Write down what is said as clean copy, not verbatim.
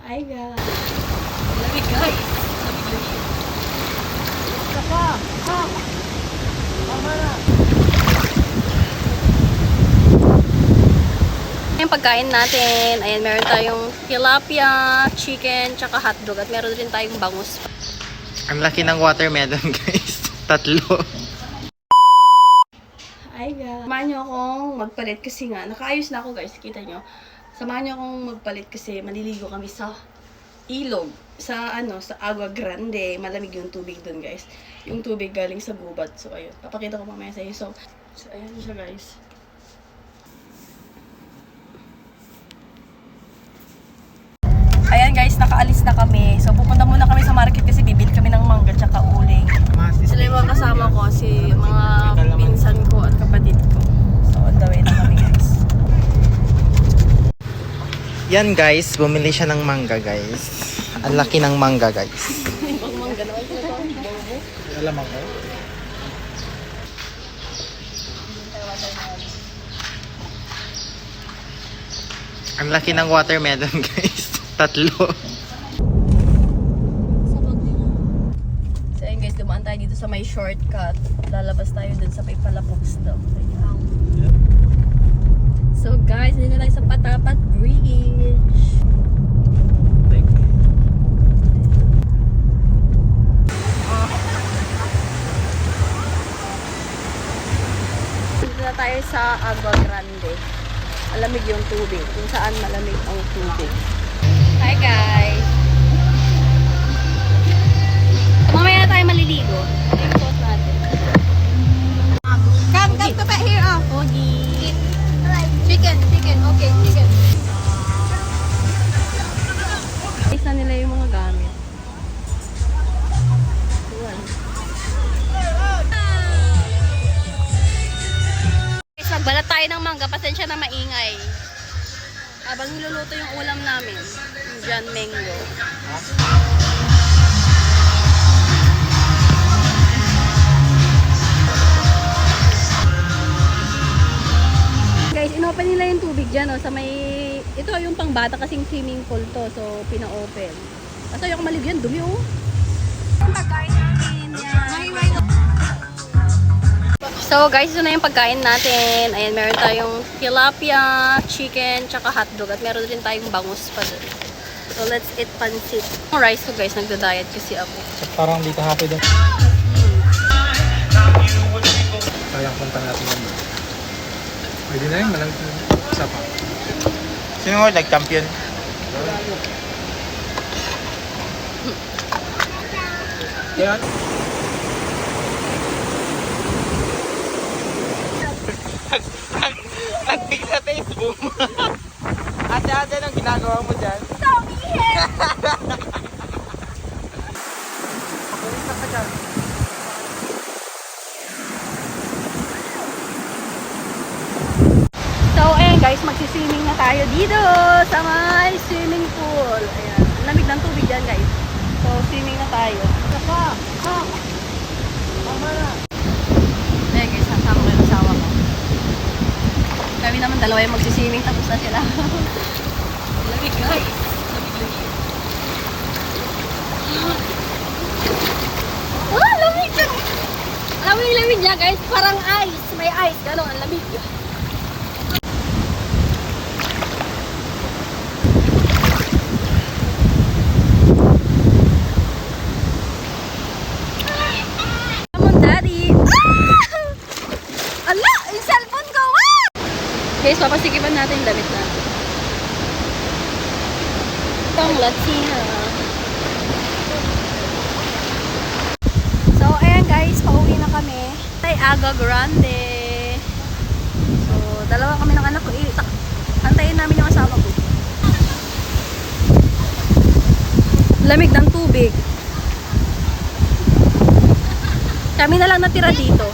Hi guys! Lamig guys! Lamig-lamig! Saka! Ha! Tama na! Yung pagkain natin, ayan, meron tayong tilapia, chicken, tsaka hotdog, at meron rin tayong bangus. Ang laki ng watermelon, guys. Tatlo. Hi guys! Samahan nyo akong magpalit kasi nga, nakaayos na ako guys, kita nyo. Samahan nyo akong magpalit kasi maliligo kami sa ilog. Sa Agua Grande. Malamig yung tubig dun guys. Yung tubig galing sa gubat. So ayun, papakita ko mamaya sa iyo. So ayan siya guys. Ayan guys, nakaalis na kami. So pupunta muna kami sa market kasi bibili kami ng mangga tsaka uling. Sila yung mga kasama ko, si mga pinsan ko at kapatid ko. So on the way na kami guys. Yan, guys. Bumili siya ng mangga, guys. Ang laki ng mangga, guys. Ibang mangga naman sila to. Bobo. Alam ako. Ang laki ng watermelon, guys. Tatlo. So ayun guys, dumaan tayo dito sa may shortcut. Lalabas tayo dun sa may Palapugs daw. So guys, dito tayo sa Patapat Bridge. Dito na tayo sa Agua Grande. Malamig yung tubig. Kung saan malamig ang tubig. Hi guys! Mamaya na tayo maliligo. Yung suot natin. Come to pet here. Oh. Pogi! Chicken. Okay, chicken. Ayos na nila yung mga gamit. Ayan. Guys, magbalat tayo ng mangga. Pasensya na maingay. Habang niluluto yung ulam namin. Yung John Mango. Guys, inopen nila yung tubig dyan, oh, sa may... Ito yung pangbata kasing swimming pool to. So, pina-open. Kaso yung malibyan, dumi, oh. Pagkain namin, yan. So, guys, ito na yung pagkain natin. Ayan, meron tayong tilapia, chicken, tsaka hotdog. At meron rin tayong bangus pa dun. So, let's eat pancit. Yung rice ko, guys, nagda-diet kasi ako. Parang dito happy doon. Sayang punta natin yan. Pwede na yun, malamit na. Isa pa. Sino mo nag-champion? Yan. Nag-pick sa Facebook mo. Ate-ate, anong ginagawa mo dyan? Pakulis na ka dyan. So, ayan guys, magsiswimming na tayo dito sa may swimming pool. Ayan, ang lamig ng tubig dyan guys. So, swimming na tayo. Saka! Ha! Tama na! Ayan guys, kasama ko yung asawa ko. Kami naman dalawa yung magsiswimming, tapos na sila. Lamig guys. Lamig-lamig. Ah, lamig! Alam mo yung lamig niya guys, parang ice. May ice, gano'n, ang lamig. Guys, papasikipan natin yung damit natin. Itong Latina. So, ayan guys, pauwi na kami. Ay, Agua Grande. So, dalawa kami ng anak ko. Antayin namin yung asawa ko. Lamig ng tubig. Kami na lang natira dito.